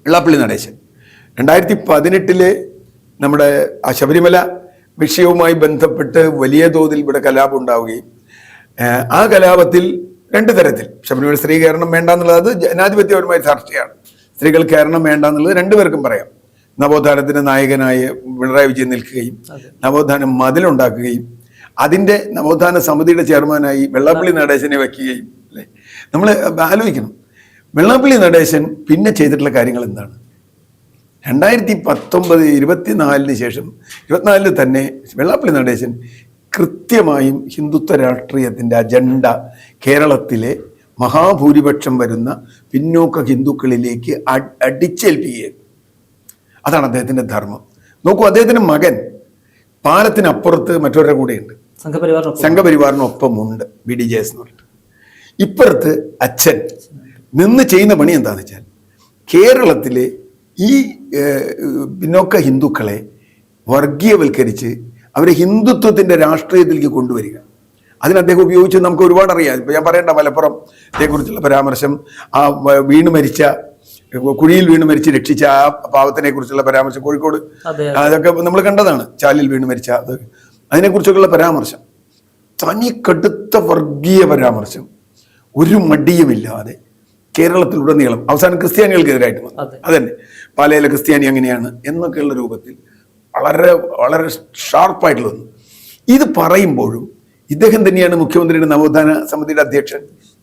വെള്ളാപ്പള്ളി നടേശൻ 2018 നമ്മുടെ ആ ശബരിമല വിഷയവുമായി ബന്ധപ്പെട്ട് വലിയ തോതിൽ ഇവിടെ കലാപം ഉണ്ടാവുകയും ആ കലാപത്തിൽ 2 തരത്തിൽ ശബരിമല സ്ത്രീ കയറണം വേണ്ട എന്നുള്ളത് അത് ജനാധിപത്യപരമായ ചർച്ചയാണ്. സ്ത്രീകൾ കയറണം വേണ്ട എന്നുള്ളത് 2 പേർക്കും പറയാം. നവോത്ഥാനത്തിന്റെ നായകനായി പിണറായി വിജയൻ നിൽക്കുകയും നവോത്ഥാനം മതിലുണ്ടാക്കുകയും അതിൻ്റെ നവോത്ഥാന സമിതിയുടെ ചെയർമാനായി വെള്ളാപ്പള്ളി നടേശനെ വയ്ക്കുകയും അല്ലേ. നമ്മൾ ആലോചിക്കണം, വെള്ളാപ്പള്ളി നടേശൻ പിന്നെ ചെയ്തിട്ടുള്ള കാര്യങ്ങൾ എന്താണ്? 2019-24 ശേഷം 24 തന്നെ വെള്ളാപ്പള്ളി നടേശൻ കൃത്യമായും ഹിന്ദുത്വ രാഷ്ട്രീയത്തിൻ്റെ അജണ്ട കേരളത്തിലെ മഹാഭൂരിപക്ഷം വരുന്ന പിന്നോക്ക ഹിന്ദുക്കളിലേക്ക് അടിച്ചേൽപ്പിക്കുകയും. അതാണ് അദ്ദേഹത്തിൻ്റെ ധർമ്മം. നോക്കൂ, അദ്ദേഹത്തിൻ്റെ മകൻ പാലത്തിനപ്പുറത്ത് മറ്റൊരുടെ കൂടെയുണ്ട്, സംഘപരിവാറിനൊപ്പമുണ്ട്, BDJS എന്ന് പറഞ്ഞിട്ട്. ഇപ്പുറത്ത് അച്ഛൻ നിന്ന് ചെയ്യുന്ന പണി എന്താണെന്ന് വെച്ചാൽ കേരളത്തിലെ ഈ പിന്നോക്ക ഹിന്ദുക്കളെ വർഗീയവൽക്കരിച്ച് അവരെ ഹിന്ദുത്വത്തിൻ്റെ രാഷ്ട്രീയത്തിലേക്ക് കൊണ്ടുവരിക. അതിന് അദ്ദേഹം ഉപയോഗിച്ച് നമുക്ക് ഒരുപാട് അറിയാം. ഇപ്പം ഞാൻ പറയേണ്ട മലപ്പുറം അതേക്കുറിച്ചുള്ള പരാമർശം, ആ കുഴിയിൽ വീണ് മരിച്ച് രക്ഷിച്ച ആ പാവത്തിനെ കുറിച്ചുള്ള പരാമർശം, കോഴിക്കോട് അതൊക്കെ നമ്മൾ കണ്ടതാണ്. ചാലിൽ വീണ് മരിച്ച അതിനെക്കുറിച്ചൊക്കെയുള്ള പരാമർശം, തനി കടുത്ത വർഗീയ പരാമർശം, ഒരു മടിയുമില്ലാതെ കേരളത്തിലുടനീളം അവസാനം ക്രിസ്ത്യാനികൾക്കെതിരായിട്ട് വന്നു. അതന്നെ പാലയിലെ ക്രിസ്ത്യാനി അങ്ങനെയാണ് എന്നൊക്കെയുള്ള രൂപത്തിൽ വളരെ വളരെ ഷാർപ്പായിട്ടുള്ള വന്നു. ഇത് പറയുമ്പോഴും ഇദ്ദേഹം തന്നെയാണ് മുഖ്യമന്ത്രിയുടെ നവോത്ഥാന സമിതിയുടെ അധ്യക്ഷൻ.